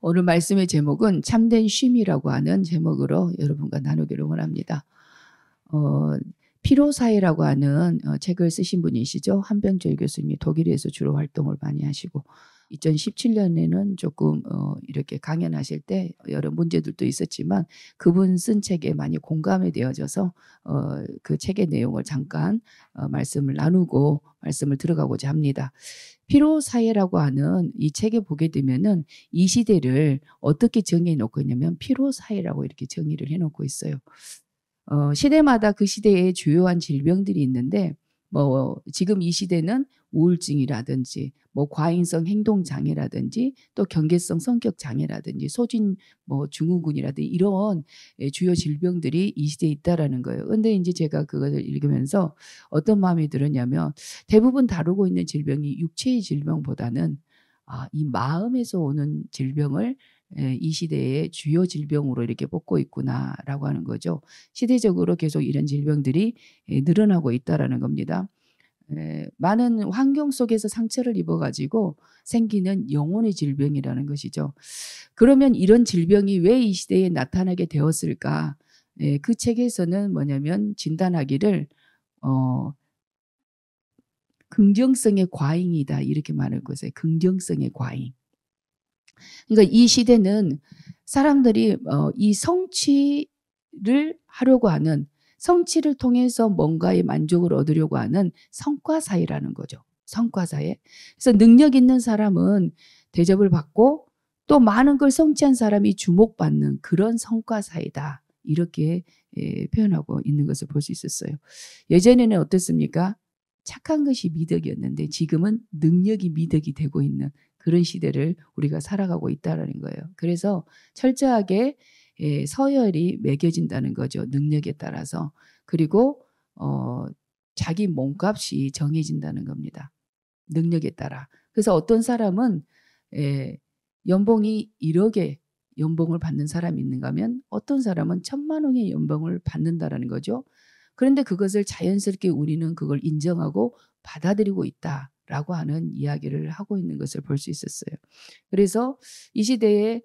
오늘 말씀의 제목은 참된 쉼이라고 하는 제목으로 여러분과 나누기를 원합니다. 피로사회라고 하는 책을 쓰신 분이시죠. 한병철 교수님이 독일에서 주로 활동을 많이 하시고 2017년에는 조금 이렇게 강연하실 때 여러 문제들도 있었지만 그분 쓴 책에 많이 공감이 되어져서 그 책의 내용을 잠깐 말씀을 나누고 말씀을 들어가고자 합니다. 피로사회라고 하는 이 책에 보게 되면은 이 시대를 어떻게 정의해 놓고 있냐면 피로사회라고 이렇게 정의를 해 놓고 있어요. 시대마다 그 시대에 주요한 질병들이 있는데 지금 이 시대는 우울증이라든지 과인성 행동 장애라든지 또 경계성 성격 장애라든지 소진 증후군이라든지 이런 주요 질병들이 이 시대에 있다라는 거예요. 근데 이제 제가 그것을 읽으면서 어떤 마음이 들었냐면 대부분 다루고 있는 질병이 육체의 질병보다는 이 마음에서 오는 질병을 이 시대의 주요 질병으로 이렇게 뽑고 있구나라고 하는 거죠. 시대적으로 계속 이런 질병들이 늘어나고 있다라는 겁니다. 많은 환경 속에서 상처를 입어가지고 생기는 영혼의 질병이라는 것이죠. 그러면 이런 질병이 왜 이 시대에 나타나게 되었을까? 그 책에서는 뭐냐면 진단하기를 긍정성의 과잉이다 이렇게 말할 것이에요. 긍정성의 과잉. 그러니까 이 시대는 사람들이 이 성취를 하려고 하는 성취를 통해서 뭔가의 만족을 얻으려고 하는 성과사회라는 거죠. 성과사회. 그래서 능력 있는 사람은 대접을 받고 또 많은 걸 성취한 사람이 주목받는 그런 성과사회다. 이렇게 표현하고 있는 것을 볼 수 있었어요. 예전에는 어떻습니까? 착한 것이 미덕이었는데 지금은 능력이 미덕이 되고 있는 그런 시대를 우리가 살아가고 있다는 거예요. 그래서 철저하게 서열이 매겨진다는 거죠. 능력에 따라서. 그리고 자기 몸값이 정해진다는 겁니다. 능력에 따라. 그래서 어떤 사람은 연봉이 1억의 연봉을 받는 사람이 있는가 하면 어떤 사람은 1,000만 원의 연봉을 받는다라는 거죠. 그런데 그것을 자연스럽게 우리는 그걸 인정하고 받아들이고 있다라고 하는 이야기를 하고 있는 것을 볼 수 있었어요. 그래서 이 시대에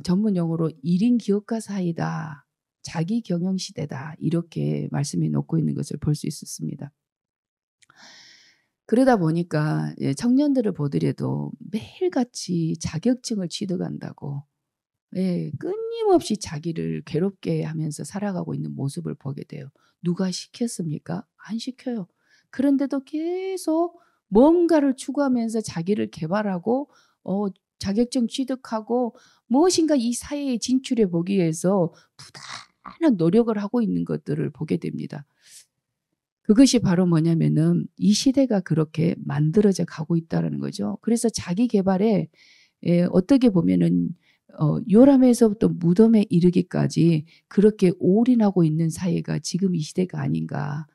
전문 용어로 1인 기업가 사회다. 자기 경영 시대다. 이렇게 말씀해 놓고 있는 것을 볼 수 있었습니다. 그러다 보니까 청년들을 보더라도 매일같이 자격증을 취득한다고 끊임없이 자기를 괴롭게 하면서 살아가고 있는 모습을 보게 돼요. 누가 시켰습니까? 안 시켜요. 그런데도 계속 뭔가를 추구하면서 자기를 개발하고 자격증 취득하고 무엇인가 이 사회에 진출해 보기 위해서 부단한 노력을 하고 있는 것들을 보게 됩니다. 그것이 바로 뭐냐면은 이 시대가 그렇게 만들어져 가고 있다는 거죠. 그래서 자기 개발에 어떻게 보면은 요람에서부터 무덤에 이르기까지 그렇게 올인하고 있는 사회가 지금 이 시대가 아닌가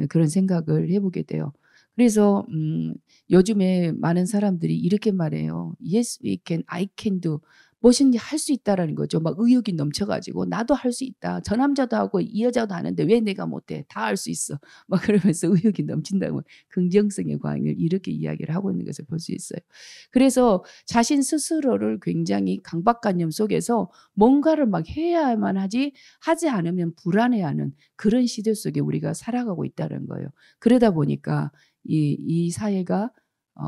그런 생각을 해보게 돼요. 그래서 요즘에 많은 사람들이 이렇게 말해요. Yes, we can, I can do. 무엇인지 할 수 있다라는 거죠. 막 의욕이 넘쳐가지고 나도 할 수 있다. 저 남자도 하고 이 여자도 하는데 왜 내가 못해? 다 할 수 있어. 막 그러면서 의욕이 넘친다고 긍정성의 과잉을 이렇게 이야기를 하고 있는 것을 볼 수 있어요. 그래서 자신 스스로를 굉장히 강박관념 속에서 뭔가를 막 해야만 하지 하지 않으면 불안해하는 그런 시대 속에 우리가 살아가고 있다는 거예요. 그러다 보니까 이 사회가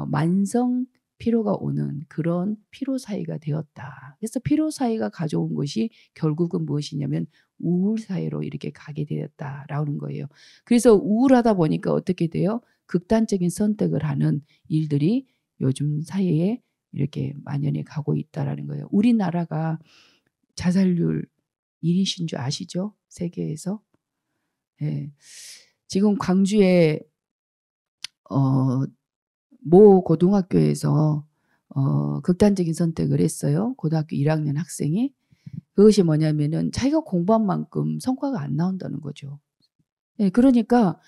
만성 피로가 오는 그런 피로사회가 되었다. 그래서 피로사회가 가져온 것이 결국은 무엇이냐면 우울사회로 이렇게 가게 되었다라는 거예요. 그래서 우울하다 보니까 어떻게 돼요? 극단적인 선택을 하는 일들이 요즘 사회에 이렇게 만연해 가고 있다라는 거예요. 우리나라가 자살률 1위신 줄 아시죠? 세계에서. 네. 지금 광주에 모 고등학교에서 극단적인 선택을 했어요. 고등학교 1학년 학생이. 그것이 뭐냐면은 자기가 공부한 만큼 성과가 안 나온다는 거죠. 네, 그러니까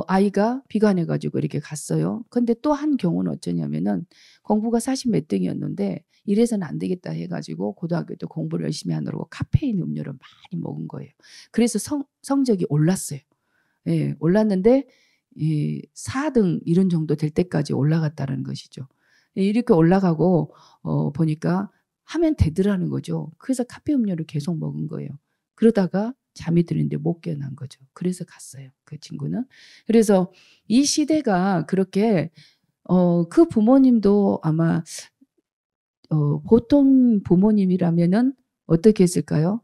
아이가 비관해가지고 이렇게 갔어요. 근데 또 한 경우는 어쩌냐면은 공부가 40 몇 등이었는데 이래서는 안 되겠다 해가지고 고등학교 때 공부를 열심히 하느라고 카페인 음료를 많이 먹은 거예요. 그래서 성적이 올랐어요. 예, 올랐는데 4등 이런 정도 될 때까지 올라갔다는 것이죠. 이렇게 올라가고 보니까 하면 되더라는 거죠. 그래서 카페 음료를 계속 먹은 거예요. 그러다가 잠이 드는데 못 깨어난 거죠. 그래서 갔어요, 그 친구는. 그래서 이 시대가 그렇게 그 부모님도 아마 보통 부모님이라면은 어떻게 했을까요?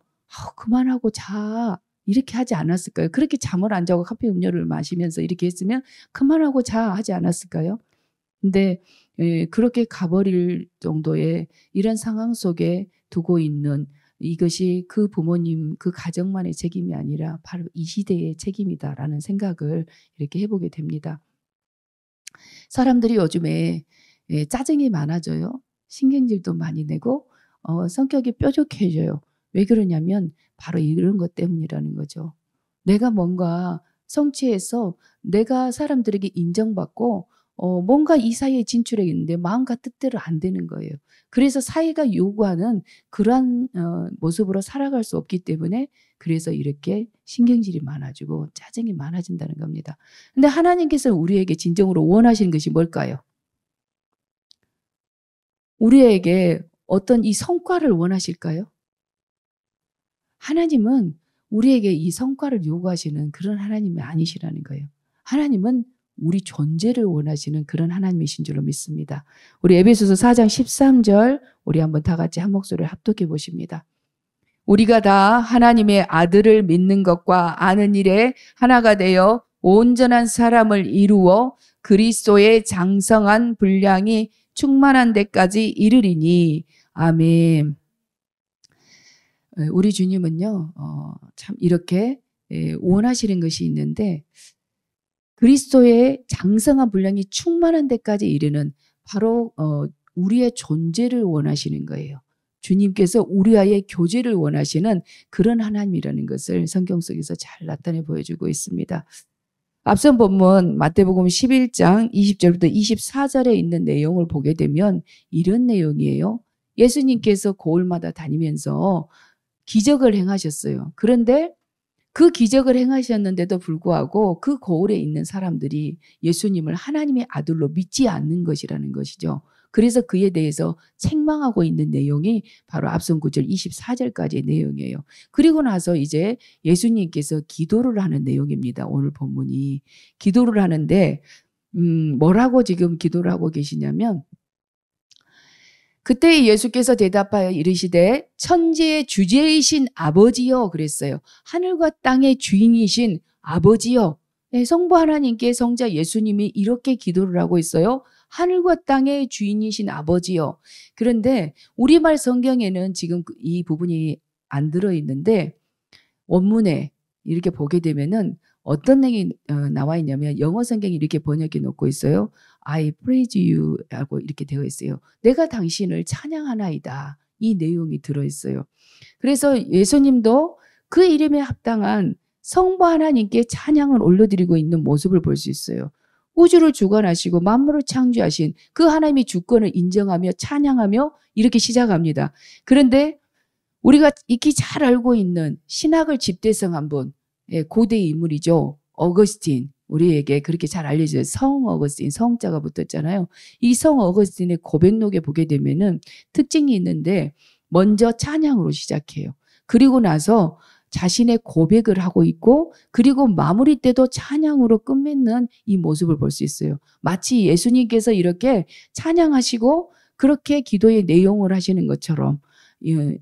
그만하고 자. 이렇게 하지 않았을까요? 그렇게 잠을 안 자고 카페 음료를 마시면서 이렇게 했으면 그만하고 자 하지 않았을까요? 근데 그렇게 가버릴 정도의 이런 상황 속에 두고 있는 이것이 그 부모님 그 가정만의 책임이 아니라 바로 이 시대의 책임이다라는 생각을 이렇게 해보게 됩니다. 사람들이 요즘에 짜증이 많아져요. 신경질도 많이 내고 성격이 뾰족해져요. 왜 그러냐면 바로 이런 것 때문이라는 거죠. 내가 뭔가 성취해서 내가 사람들에게 인정받고 뭔가 이 사회에 진출해 있는데 마음과 뜻대로 안 되는 거예요. 그래서 사회가 요구하는 그러한 모습으로 살아갈 수 없기 때문에 그래서 이렇게 신경질이 많아지고 짜증이 많아진다는 겁니다. 근데 하나님께서 우리에게 진정으로 원하시는 것이 뭘까요? 우리에게 어떤 이 성과를 원하실까요? 하나님은 우리에게 이 성과를 요구하시는 그런 하나님이 아니시라는 거예요. 하나님은 우리 존재를 원하시는 그런 하나님이신 줄로 믿습니다. 우리 에베소서 4장 13절 우리 한번 다 같이 한 목소리를 합독해 보십니다. 우리가 다 하나님의 아들을 믿는 것과 아는 일에 하나가 되어 온전한 사람을 이루어 그리스도의 장성한 분량이 충만한 데까지 이르리니 아멘. 우리 주님은요, 참 이렇게 원하시는 것이 있는데 그리스도의 장성한 분량이 충만한 데까지 이르는 바로 우리의 존재를 원하시는 거예요. 주님께서 우리와의 교제를 원하시는 그런 하나님이라는 것을 성경 속에서 잘 나타내 보여주고 있습니다. 앞선 본문 마태복음 11장 20절부터 24절에 있는 내용을 보게 되면 이런 내용이에요. 예수님께서 고을마다 다니면서 기적을 행하셨어요. 그런데 그 기적을 행하셨는데도 불구하고 그 고을에 있는 사람들이 예수님을 하나님의 아들로 믿지 않는 것이라는 것이죠. 그래서 그에 대해서 책망하고 있는 내용이 바로 앞선 9절 24절까지의 내용이에요. 그리고 나서 이제 예수님께서 기도를 하는 내용입니다. 오늘 본문이. 기도를 하는데 뭐라고 지금 기도를 하고 계시냐면 그때 예수께서 대답하여 이르시되 천지의 주제이신 아버지여 그랬어요. 하늘과 땅의 주인이신 아버지여. 네, 성부 하나님께 성자 예수님이 이렇게 기도를 하고 있어요. 하늘과 땅의 주인이신 아버지여. 그런데 우리말 성경에는 지금 이 부분이 안 들어있는데 원문에 이렇게 보게 되면은 어떤 내용이 나와 있냐면 영어 성경이 이렇게 번역해 놓고 있어요. I praise you 라고 이렇게 되어 있어요. 내가 당신을 찬양하나이다. 이 내용이 들어있어요. 그래서 예수님도 그 이름에 합당한 성부 하나님께 찬양을 올려드리고 있는 모습을 볼 수 있어요. 우주를 주관하시고 만물을 창조하신 그 하나님의 주권을 인정하며 찬양하며 이렇게 시작합니다. 그런데 우리가 익히 잘 알고 있는 신학을 집대성한 분, 고대 인물이죠. 어거스틴. 우리에게 그렇게 잘 알려져요. 성 어거스틴, 성자가 붙었잖아요. 이 성 어거스틴의 고백록에 보게 되면은 특징이 있는데 먼저 찬양으로 시작해요. 그리고 나서 자신의 고백을 하고 있고 그리고 마무리 때도 찬양으로 끝맺는 이 모습을 볼 수 있어요. 마치 예수님께서 이렇게 찬양하시고 그렇게 기도의 내용을 하시는 것처럼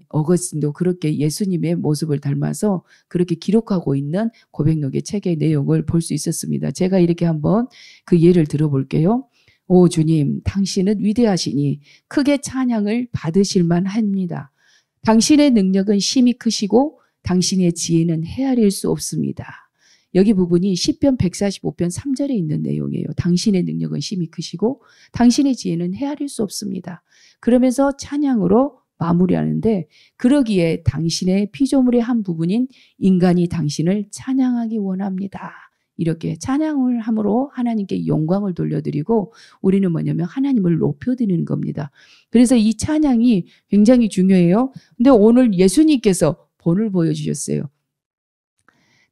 어거스틴도 그렇게 예수님의 모습을 닮아서 그렇게 기록하고 있는 고백록의 책의 내용을 볼 수 있었습니다. 제가 이렇게 한번 그 예를 들어볼게요. 오 주님, 당신은 위대하시니 크게 찬양을 받으실 만합니다. 당신의 능력은 심히 크시고 당신의 지혜는 헤아릴 수 없습니다. 여기 부분이 시편 145편 3절에 있는 내용이에요. 당신의 능력은 심히 크시고 당신의 지혜는 헤아릴 수 없습니다. 그러면서 찬양으로 마무리하는데 그러기에 당신의 피조물의 한 부분인 인간이 당신을 찬양하기 원합니다. 이렇게 찬양을 함으로 하나님께 영광을 돌려드리고 우리는 뭐냐면 하나님을 높여드리는 겁니다. 그래서 이 찬양이 굉장히 중요해요. 근데 오늘 예수님께서 본을 보여주셨어요.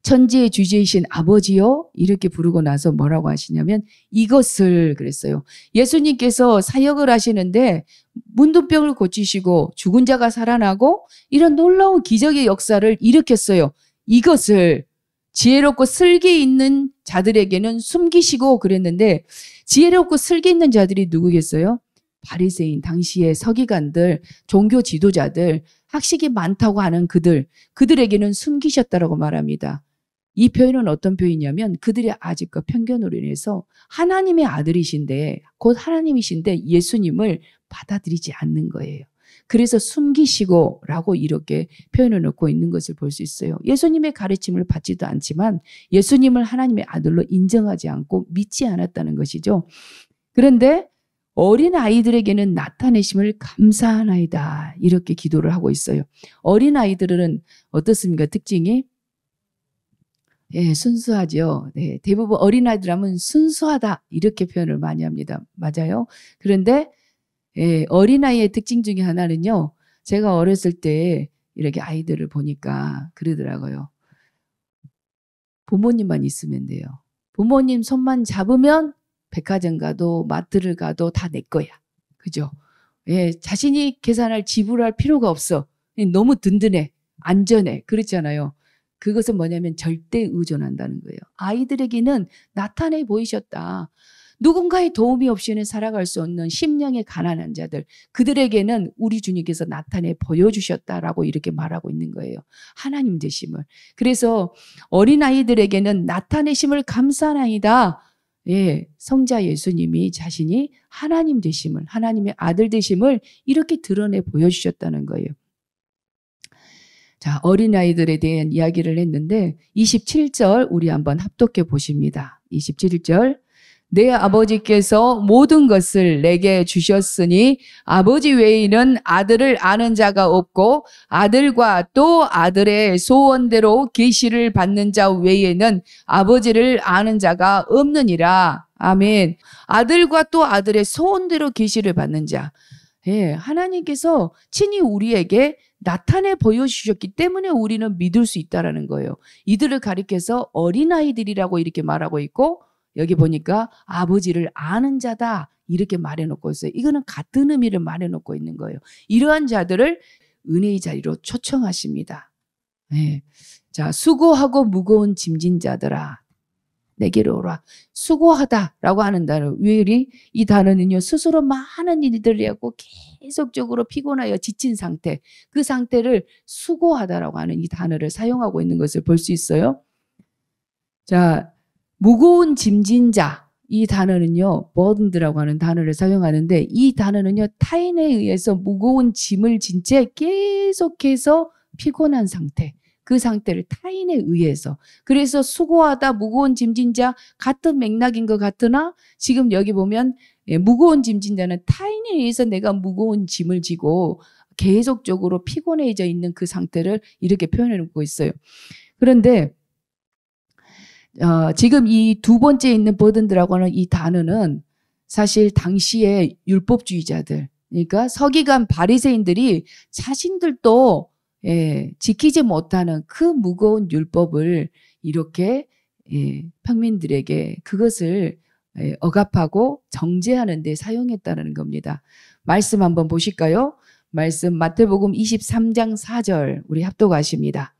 천지의 주제이신 아버지요 이렇게 부르고 나서 뭐라고 하시냐면 이것을 그랬어요. 예수님께서 사역을 하시는데 문둥병을 고치시고 죽은 자가 살아나고 이런 놀라운 기적의 역사를 일으켰어요. 이것을 지혜롭고 슬기 있는 자들에게는 숨기시고 그랬는데 지혜롭고 슬기 있는 자들이 누구겠어요? 바리새인, 당시의 서기관들, 종교 지도자들, 학식이 많다고 하는 그들에게는 숨기셨다라고 말합니다. 이 표현은 어떤 표현이냐면 그들의 아직과 편견으로 인해서 하나님의 아들이신데 곧 하나님이신데 예수님을 받아들이지 않는 거예요. 그래서 숨기시고 라고 이렇게 표현을 넣고 있는 것을 볼 수 있어요. 예수님의 가르침을 받지도 않지만 예수님을 하나님의 아들로 인정하지 않고 믿지 않았다는 것이죠. 그런데 어린 아이들에게는 나타내심을 감사하나이다 이렇게 기도를 하고 있어요. 어린 아이들은 어떻습니까? 특징이 순수하죠. 네, 대부분 어린아이들 하면 순수하다 이렇게 표현을 많이 합니다. 맞아요. 그런데 어린아이의 특징 중에 하나는요. 제가 어렸을 때 이렇게 아이들을 보니까 그러더라고요. 부모님만 있으면 돼요. 부모님 손만 잡으면 백화점 가도 마트를 가도 다 내 거야. 그죠? 자신이 계산할 지불할 필요가 없어. 너무 든든해. 안전해. 그렇잖아요. 그것은 뭐냐면 절대 의존한다는 거예요. 아이들에게는 나타내 보이셨다. 누군가의 도움이 없이는 살아갈 수 없는 심령의 가난한 자들, 그들에게는 우리 주님께서 나타내 보여주셨다라고 이렇게 말하고 있는 거예요. 하나님 되심을. 그래서 어린아이들에게는 나타내심을 감사하나이다. 성자 예수님이 자신이 하나님 되심을, 하나님의 아들 되심을 이렇게 드러내 보여주셨다는 거예요. 자, 어린아이들에 대한 이야기를 했는데 27절 우리 한번 합독해 보십니다. 27절 내 아버지께서 모든 것을 내게 주셨으니 아버지 외에는 아들을 아는 자가 없고 아들과 또 아들의 소원대로 계시를 받는 자 외에는 아버지를 아는 자가 없느니라. 아멘. 아들과 또 아들의 소원대로 계시를 받는 자. 하나님께서 친히 우리에게 나타내 보여주셨기 때문에 우리는 믿을 수 있다는 거예요. 이들을 가리켜서 어린아이들이라고 이렇게 말하고 있고 여기 보니까 아버지를 아는 자다 이렇게 말해놓고 있어요. 이거는 같은 의미를 말해놓고 있는 거예요. 이러한 자들을 은혜의 자리로 초청하십니다. 자, 수고하고 무거운 짐진 자들아 내게로 오라. 수고하다라고 하는 단어. 이 단어는요. 스스로 많은 일들을 하고 계속적으로 피곤하여 지친 상태. 그 상태를 수고하다라고 하는 이 단어를 사용하고 있는 것을 볼 수 있어요. 자, 무거운 짐진 자. 이 단어는요. burdened라고 하는 단어를 사용하는데 이 단어는요. 타인에 의해서 무거운 짐을 진 채 계속해서 피곤한 상태. 그 상태를 타인에 의해서. 그래서 수고하다 무거운 짐진 자 같은 맥락인 것 같으나 지금 여기 보면 무거운 짐진 자는 타인에 의해서 내가 무거운 짐을 지고 계속적으로 피곤해져 있는 그 상태를 이렇게 표현해 놓고 있어요. 그런데 지금 이 두 번째 있는 버든드라고 하는 이 단어는 사실 당시의 율법주의자들 그러니까 서기관 바리새인들이 자신들도 지키지 못하는 그 무거운 율법을 이렇게 평민들에게 그것을 억압하고 정죄하는 데 사용했다는 겁니다. 말씀 한번 보실까요? 말씀 마태복음 23장 4절 우리 합독하십니다.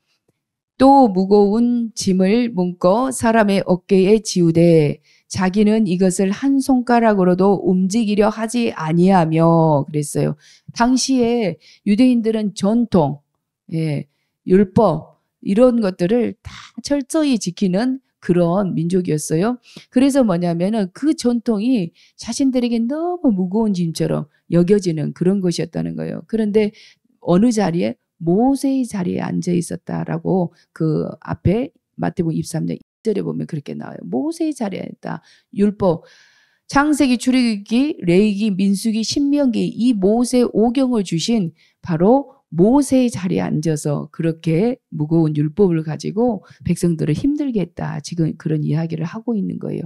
또 무거운 짐을 묶어 사람의 어깨에 지우되 자기는 이것을 한 손가락으로도 움직이려 하지 아니하며 그랬어요. 당시에 유대인들은 전통 율법 이런 것들을 다 철저히 지키는 그런 민족이었어요. 그래서 뭐냐면은 그 전통이 자신들에게 너무 무거운 짐처럼 여겨지는 그런 것이었다는 거예요. 그런데 어느 자리에 모세의 자리에 앉아 있었다라고 그 앞에 마태복음 23장 1절에 보면 그렇게 나와요. 모세의 자리에 있다. 율법 창세기, 출애굽기, 레위기, 민수기, 신명기 이 모세 오경을 주신 바로 모세의 자리에 앉아서 그렇게 무거운 율법을 가지고 백성들을 힘들게 했다. 지금 그런 이야기를 하고 있는 거예요.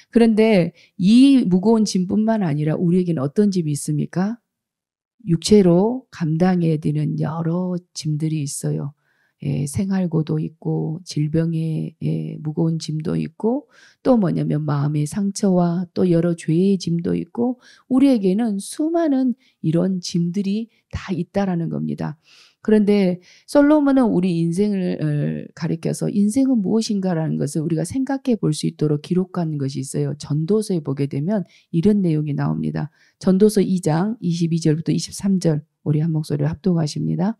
그런데 이 무거운 짐뿐만 아니라 우리에게는 어떤 짐이 있습니까? 육체로 감당해야 되는 여러 짐들이 있어요. 생활고도 있고 질병의 무거운 짐도 있고 또 뭐냐면 마음의 상처와 또 여러 죄의 짐도 있고 우리에게는 수많은 이런 짐들이 다 있다라는 겁니다. 그런데 솔로몬은 우리 인생을 가리켜서 인생은 무엇인가라는 것을 우리가 생각해 볼 수 있도록 기록한 것이 있어요. 전도서에 보게 되면 이런 내용이 나옵니다. 전도서 2장 22절부터 23절 우리 한 목소리를 합독하십니다.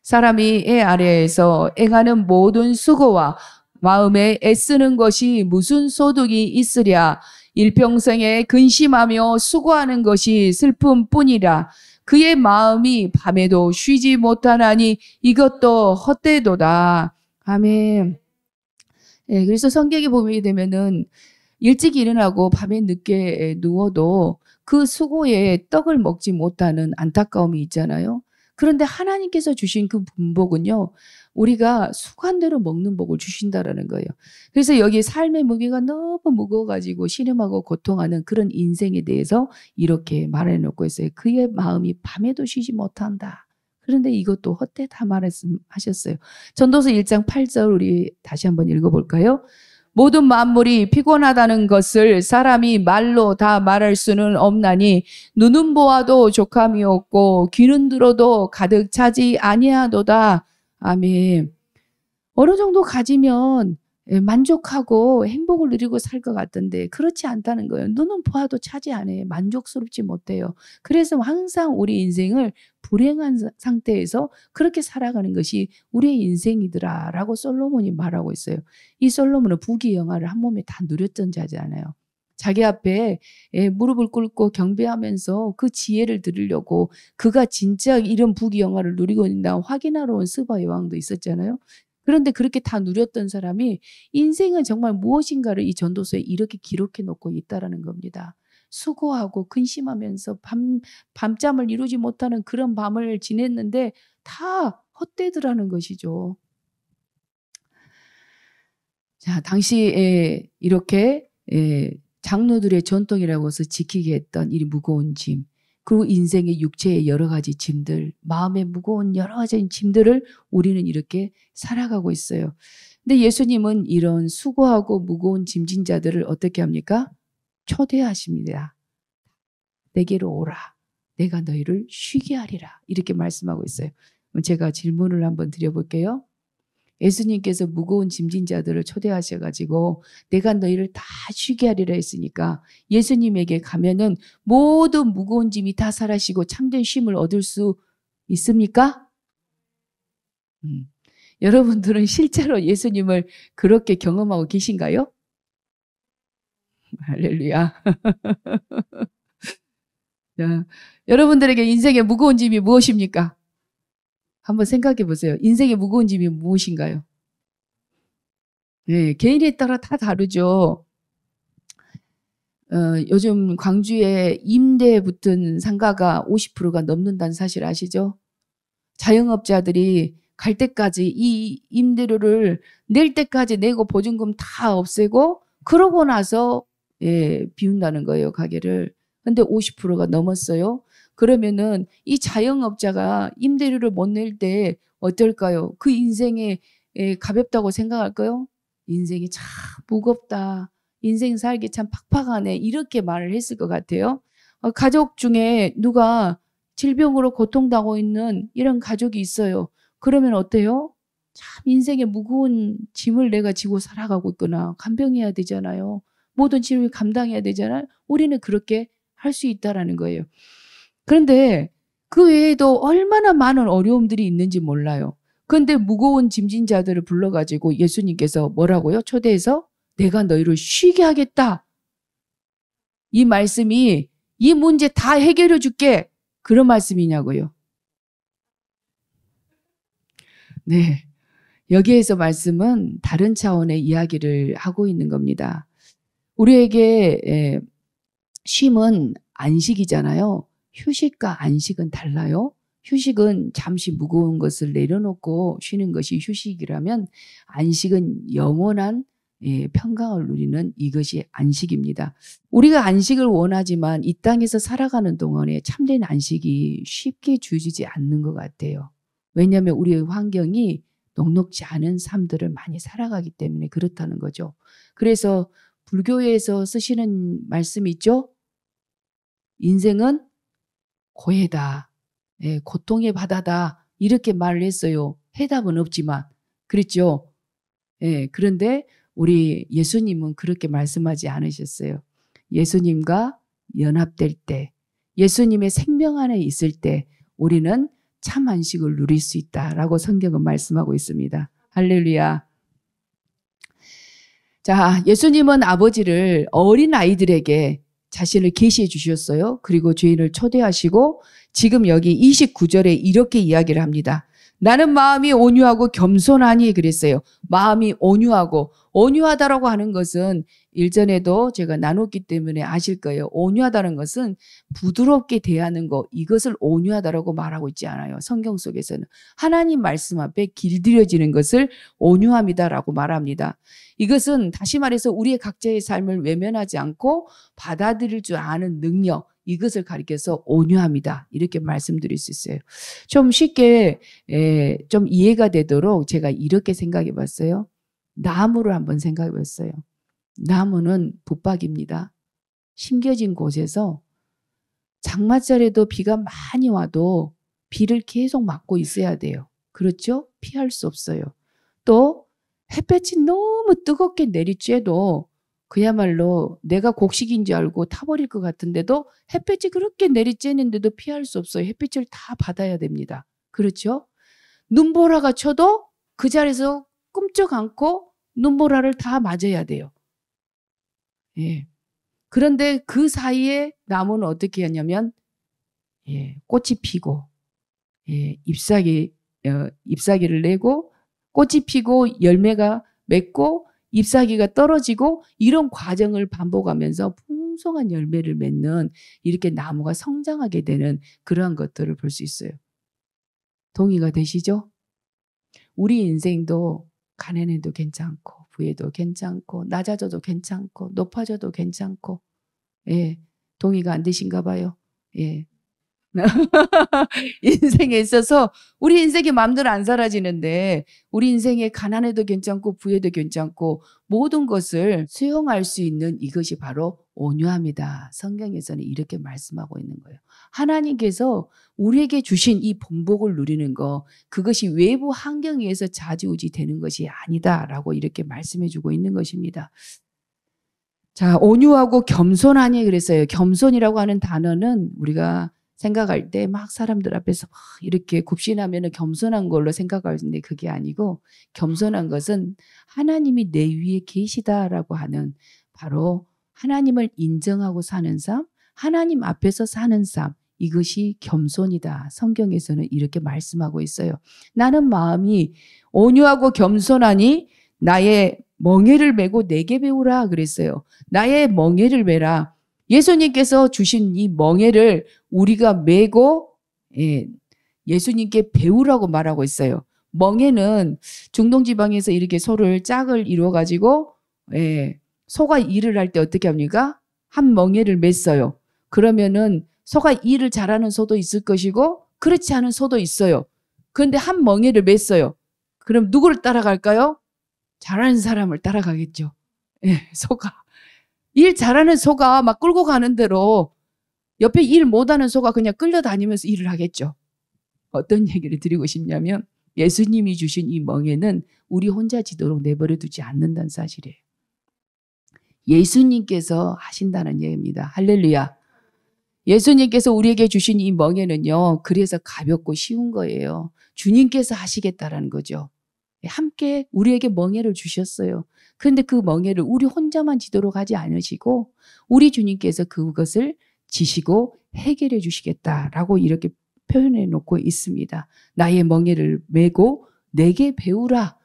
사람이 애 아래에서 행하는 모든 수고와 마음에 애쓰는 것이 무슨 소득이 있으랴. 일평생에 근심하며 수고하는 것이 슬픔뿐이라. 그의 마음이 밤에도 쉬지 못하나니 이것도 헛되도다. 아멘. 그래서 성경에 보게 되면은 일찍 일어나고 밤에 늦게 누워도 그 수고에 떡을 먹지 못하는 안타까움이 있잖아요. 그런데 하나님께서 주신 그 분복은요, 우리가 수고한 대로 먹는 복을 주신다라는 거예요. 그래서 여기 삶의 무게가 너무 무거워가지고 신음하고 고통하는 그런 인생에 대해서 이렇게 말해놓고 있어요. 그의 마음이 밤에도 쉬지 못한다. 그런데 이것도 헛되다 말씀하셨어요. 전도서 1장 8절 우리 다시 한번 읽어볼까요? 모든 만물이 피곤하다는 것을 사람이 말로 다 말할 수는 없나니 눈은 보아도 족함이 없고 귀는 들어도 가득 차지 아니하도다. 아멘. 어느 정도 가지면 만족하고 행복을 누리고 살 것 같던데 그렇지 않다는 거예요. 눈은 보아도 차지 않아요. 만족스럽지 못해요. 그래서 항상 우리 인생을 불행한 상태에서 그렇게 살아가는 것이 우리의 인생이더라라고 솔로몬이 말하고 있어요. 이 솔로몬은 부귀영화를 한 몸에 다 누렸던 자잖아요. 자기 앞에 무릎을 꿇고 경배하면서 그 지혜를 들으려고 그가 진짜 이런 부귀영화를 누리고 있나 확인하러 온 스바 여왕도 있었잖아요. 그런데 그렇게 다 누렸던 사람이 인생은 정말 무엇인가를 이 전도서에 이렇게 기록해 놓고 있다라는 겁니다. 수고하고 근심하면서 밤잠을 이루지 못하는 그런 밤을 지냈는데 다 헛되더라는 것이죠. 자, 당시에 이렇게 장로들의 전통이라고 해서 지키게 했던 이 무거운 짐, 그리고 인생의 육체의 여러 가지 짐들, 마음의 무거운 여러 가지 짐들을 우리는 이렇게 살아가고 있어요. 근데 예수님은 이런 수고하고 무거운 짐진 자들을 어떻게 합니까? 초대하십니다. 내게로 오라. 내가 너희를 쉬게 하리라. 이렇게 말씀하고 있어요. 제가 질문을 한번 드려볼게요. 예수님께서 무거운 짐진 자들을 초대하셔가지고 내가 너희를 다 쉬게 하리라 했으니까 예수님에게 가면은 모든 무거운 짐이 다 사라지고 참된 쉼을 얻을 수 있습니까? 여러분들은 실제로 예수님을 그렇게 경험하고 계신가요? 할렐루야. 자, 여러분들에게 인생의 무거운 짐이 무엇입니까? 한번 생각해 보세요. 인생의 무거운 짐이 무엇인가요? 네, 개인에 따라 다 다르죠. 요즘 광주에 임대에 붙은 상가가 50%가 넘는다는 사실 아시죠? 자영업자들이 갈 때까지 이 임대료를 낼 때까지 내고 보증금 다 없애고 그러고 나서 비운다는 거예요, 가게를. 근데 50%가 넘었어요. 그러면은 이 자영업자가 임대료를 못 낼 때 어떨까요? 그 인생에 가볍다고 생각할까요? 인생이 참 무겁다. 인생 살기 참 팍팍하네. 이렇게 말을 했을 것 같아요. 가족 중에 누가 질병으로 고통당하고 있는 이런 가족이 있어요. 그러면 어때요? 참 인생의 무거운 짐을 내가 지고 살아가고 있구나. 간병해야 되잖아요. 모든 짐을 감당해야 되잖아요. 우리는 그렇게 할 수 있다라는 거예요. 그런데 그 외에도 얼마나 많은 어려움들이 있는지 몰라요. 그런데 무거운 짐진 자들을 불러가지고 예수님께서 뭐라고요? 초대해서 내가 너희를 쉬게 하겠다. 이 말씀이 이 문제 다 해결해 줄게. 그런 말씀이냐고요. 네. 여기에서 말씀은 다른 차원의 이야기를 하고 있는 겁니다. 우리에게 쉼은 안식이잖아요. 휴식과 안식은 달라요. 휴식은 잠시 무거운 것을 내려놓고 쉬는 것이 휴식이라면 안식은 영원한 평강을 누리는 이것이 안식입니다. 우리가 안식을 원하지만 이 땅에서 살아가는 동안에 참된 안식이 쉽게 주어지지 않는 것 같아요. 왜냐하면 우리의 환경이 녹록지 않은 삶들을 많이 살아가기 때문에 그렇다는 거죠. 그래서 불교에서 쓰시는 말씀이 있죠. 인생은 고해다. 예, 고통의 바다다. 이렇게 말을 했어요. 해답은 없지만. 그랬죠. 예, 그런데 우리 예수님은 그렇게 말씀하지 않으셨어요. 예수님과 연합될 때, 예수님의 생명 안에 있을 때 우리는 참 안식을 누릴 수 있다라고 성경은 말씀하고 있습니다. 할렐루야. 자, 예수님은 아버지를 어린 아이들에게 자신을 계시해 주셨어요. 그리고 죄인을 초대하시고 지금 여기 29절에 이렇게 이야기를 합니다. 나는 마음이 온유하고 겸손하니 그랬어요. 마음이 온유하다라고 하는 것은 일전에도 제가 나눴기 때문에 아실 거예요. 온유하다는 것은 부드럽게 대하는 것, 이것을 온유하다라고 말하고 있지 않아요. 성경 속에서는 하나님 말씀 앞에 길들여지는 것을 온유함이다라고 말합니다. 이것은 다시 말해서 우리의 각자의 삶을 외면하지 않고 받아들일 줄 아는 능력, 이것을 가리켜서 온유함이다. 이렇게 말씀드릴 수 있어요. 좀 쉽게 좀 이해가 되도록 제가 이렇게 생각해 봤어요. 나무를 한번 생각해 봤어요. 나무는 붙박이입니다. 심겨진 곳에서 장마철에도 비가 많이 와도 비를 계속 맞고 있어야 돼요. 그렇죠? 피할 수 없어요. 또 햇볕이 너무 뜨겁게 내리쬐도 그야말로 내가 곡식인 줄 알고 타버릴 것 같은데도 햇볕이 그렇게 내리쬐는데도 피할 수 없어요. 햇빛을 다 받아야 됩니다. 그렇죠? 눈보라가 쳐도 그 자리에서 끔찍 않고 눈보라를 다 맞아야 돼요. 예. 그런데 그 사이에 나무는 어떻게 하냐면 꽃이 피고 잎사귀를 내고 꽃이 피고 열매가 맺고 잎사귀가 떨어지고 이런 과정을 반복하면서 풍성한 열매를 맺는 이렇게 나무가 성장하게 되는 그러한 것들을 볼 수 있어요. 동의가 되시죠? 우리 인생도 가난해도 괜찮고 부해도 괜찮고 낮아져도 괜찮고 높아져도 괜찮고 동의가 안 되신가 봐요. 인생에 있어서 우리 인생이 마음대로 안 사라지는데 우리 인생에 가난해도 괜찮고 부해도 괜찮고 모든 것을 수용할 수 있는 이것이 바로 온유함이다. 성경에서는 이렇게 말씀하고 있는 거예요. 하나님께서 우리에게 주신 이 복복을 누리는 거 그것이 외부 환경에 의해서 좌지우지 되는 것이 아니다라고 이렇게 말씀해 주고 있는 것입니다. 자, 온유하고 겸손하니 그랬어요. 겸손이라고 하는 단어는 우리가 생각할 때 막 사람들 앞에서 막 이렇게 굽신하면 겸손한 걸로 생각하는데 그게 아니고 겸손한 것은 하나님이 내 위에 계시다라고 하는 바로 하나님을 인정하고 사는 삶, 하나님 앞에서 사는 삶, 이것이 겸손이다. 성경에서는 이렇게 말씀하고 있어요. 나는 마음이 온유하고 겸손하니 나의 멍에를 메고 내게 배우라 그랬어요. 나의 멍에를 메라. 예수님께서 주신 이 멍에를 우리가 메고 예수님께 배우라고 말하고 있어요. 멍에는 중동지방에서 이렇게 소를 짝을 이루어가지고 소가 일을 할 때 어떻게 합니까? 한 멍에를 맸어요. 그러면은 소가 일을 잘하는 소도 있을 것이고 그렇지 않은 소도 있어요. 그런데 한 멍에를 맸어요. 그럼 누구를 따라갈까요? 잘하는 사람을 따라가겠죠. 소가. 일 잘하는 소가 막 끌고 가는 대로 옆에 일 못하는 소가 그냥 끌려다니면서 일을 하겠죠. 어떤 얘기를 드리고 싶냐면 예수님이 주신 이 멍에는 우리 혼자 지도록 내버려 두지 않는다는 사실이에요. 예수님께서 하신다는 얘기입니다. 할렐루야. 예수님께서 우리에게 주신 이 멍에는요. 그래서 가볍고 쉬운 거예요. 주님께서 하시겠다라는 거죠. 함께 우리에게 멍에를 주셨어요. 그런데 그 멍에를 우리 혼자만 지도록 하지 않으시고 우리 주님께서 그것을 지시고 해결해 주시겠다라고 이렇게 표현해 놓고 있습니다. 나의 멍에를 메고 내게 배우라.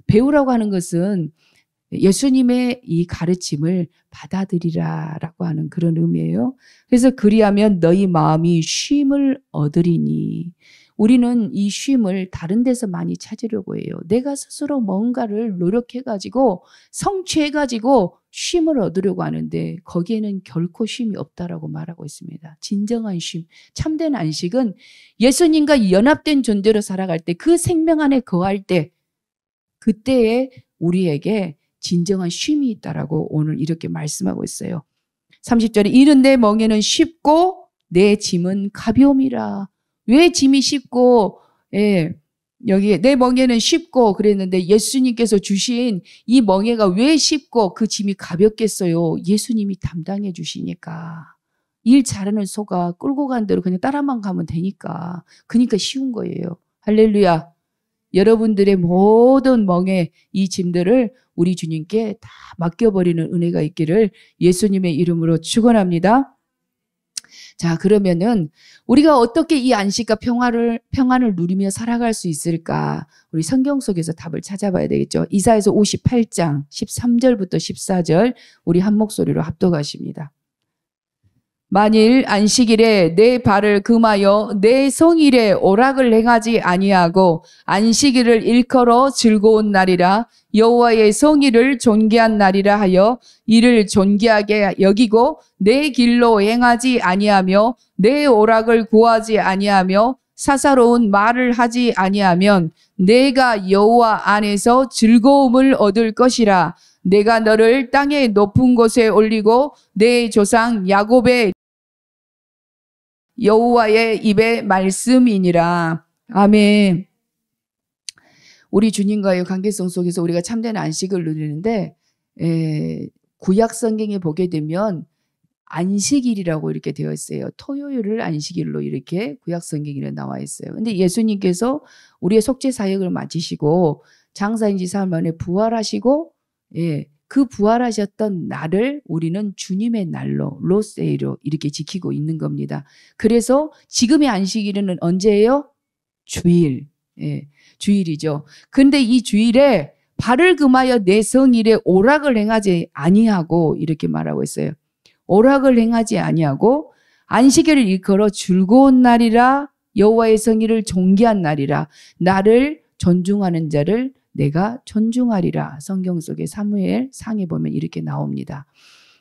배우라고 하는 것은 예수님의 이 가르침을 받아들이라라고 하는 그런 의미예요. 그래서 그리하면 너희 마음이 쉼을 얻으리니 우리는 이 쉼을 다른 데서 많이 찾으려고 해요. 내가 스스로 뭔가를 노력해가지고 성취해가지고 쉼을 얻으려고 하는데 거기에는 결코 쉼이 없다라고 말하고 있습니다. 진정한 쉼, 참된 안식은 예수님과 연합된 존재로 살아갈 때 그 생명 안에 거할 때 그때에 우리에게 진정한 쉼이 있다라고 오늘 이렇게 말씀하고 있어요. 30절에 이른 내 멍에는 쉽고 내 짐은 가벼움이라. 왜 짐이 쉽고 여기 내 멍에는 쉽고 그랬는데 예수님께서 주신 이 멍에가 왜 쉽고 그 짐이 가볍겠어요? 예수님이 담당해 주시니까. 일 잘하는 소가 끌고 간 대로 그냥 따라만 가면 되니까. 그러니까 쉬운 거예요. 할렐루야. 여러분들의 모든 멍에 이 짐들을 우리 주님께 다 맡겨버리는 은혜가 있기를 예수님의 이름으로 축원합니다. 자, 그러면은 우리가 어떻게 이 안식과 평안을 누리며 살아갈 수 있을까? 우리 성경 속에서 답을 찾아봐야 되겠죠. 이사야서 58장 13절부터 14절 우리 한 목소리로 합독하십니다. 만일 안식일에 내 발을 금하여 내 성일에 오락을 행하지 아니하고 안식일을 일컬어 즐거운 날이라 여호와의 성일을 존귀한 날이라 하여 이를 존귀하게 여기고 내 길로 행하지 아니하며 내 오락을 구하지 아니하며 사사로운 말을 하지 아니하면 내가 여호와 안에서 즐거움을 얻을 것이라. 내가 너를 땅의 높은 곳에 올리고 내 조상 야곱의 여호와의 입의 말씀이니라. 아멘. 우리 주님과의 관계성 속에서 우리가 참된 안식을 누리는데 구약 성경에 보게 되면 안식일이라고 이렇게 되어 있어요. 토요일을 안식일로 이렇게 구약 성경에 나와 있어요. 근데 예수님께서 우리의 속죄 사역을 마치시고 장사인지 사흘 만에 부활하시고 그 부활하셨던 날을 우리는 주님의 날로 로세이로 이렇게 지키고 있는 겁니다. 그래서 지금의 안식일은 언제예요? 주일. 주일이죠. 근데 이 주일에 발을 금하여 내 성일에 오락을 행하지 아니하고 이렇게 말하고 있어요. 오락을 행하지 아니하고 안식일을 일컬어 즐거운 날이라 여호와의 성일을 존귀한 날이라 나를 존중하는 자를 내가 존중하리라. 성경 속에 사무엘 상에 보면 이렇게 나옵니다.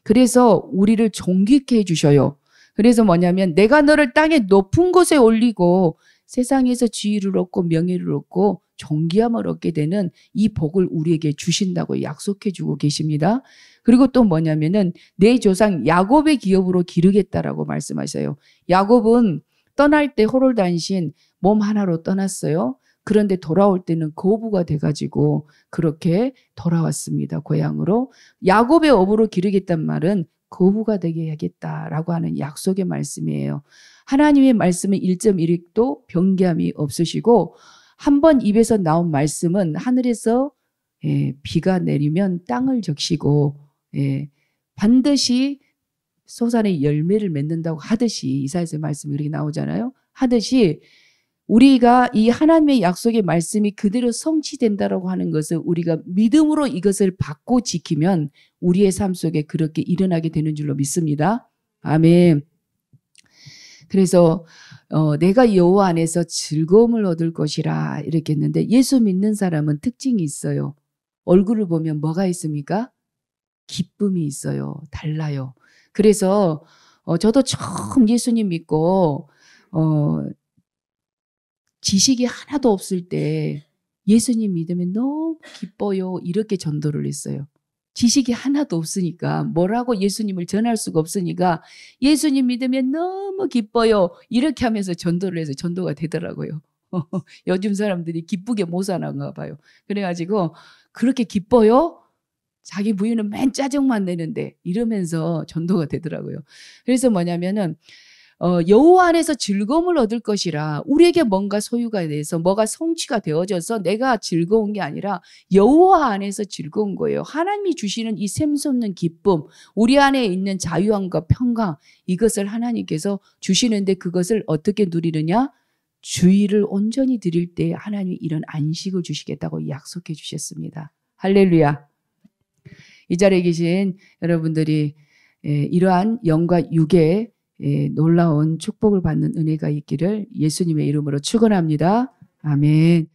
그래서 우리를 존귀케 해주셔요. 그래서 뭐냐면 내가 너를 땅의 높은 곳에 올리고 세상에서 지위를 얻고 명예를 얻고 존귀함을 얻게 되는 이 복을 우리에게 주신다고 약속해 주고 계십니다. 그리고 또 뭐냐면은 내 조상 야곱의 기업으로 기르겠다라고 말씀하셔요. 야곱은 떠날 때 호롤단신 몸 하나로 떠났어요. 그런데 돌아올 때는 거부가 돼가지고 그렇게 돌아왔습니다. 고향으로. 야곱의 업으로 기르겠단 말은 거부가 되게 하겠다라고 하는 약속의 말씀이에요. 하나님의 말씀은 1.1획도 변개함이 없으시고 한 번 입에서 나온 말씀은 하늘에서 비가 내리면 땅을 적시고 반드시 소산의 열매를 맺는다고 하듯이 이사야서의 말씀이 이렇게 나오잖아요. 하듯이 우리가 이 하나님의 약속의 말씀이 그대로 성취된다라고 하는 것을 우리가 믿음으로 이것을 받고 지키면 우리의 삶 속에 그렇게 일어나게 되는 줄로 믿습니다. 아멘. 그래서 내가 여호와 안에서 즐거움을 얻을 것이라 이렇게 했는데 예수 믿는 사람은 특징이 있어요. 얼굴을 보면 뭐가 있습니까? 기쁨이 있어요. 달라요. 그래서 저도 처음 예수님 믿고 지식이 하나도 없을 때 예수님 믿으면 너무 기뻐요. 이렇게 전도를 했어요. 지식이 하나도 없으니까 뭐라고 예수님을 전할 수가 없으니까 예수님 믿으면 너무 기뻐요. 이렇게 하면서 전도를 해서 전도가 되더라고요. 요즘 사람들이 기쁘게 못 사나가 봐요. 그래가지고 그렇게 기뻐요? 자기 부인은 맨 짜증만 내는데 이러면서 전도가 되더라고요. 그래서 뭐냐면은 여호와 안에서 즐거움을 얻을 것이라 우리에게 뭔가 소유가 돼서 뭐가 성취가 되어져서 내가 즐거운 게 아니라 여호와 안에서 즐거운 거예요. 하나님이 주시는 이 샘솟는 기쁨, 우리 안에 있는 자유함과 평강 이것을 하나님께서 주시는데 그것을 어떻게 누리느냐? 주일을 온전히 드릴 때 하나님이 이런 안식을 주시겠다고 약속해 주셨습니다. 할렐루야. 이 자리에 계신 여러분들이 이러한 영과 육의 놀라운 축복을 받는 은혜가 있기를 예수님의 이름으로 축원합니다. 아멘.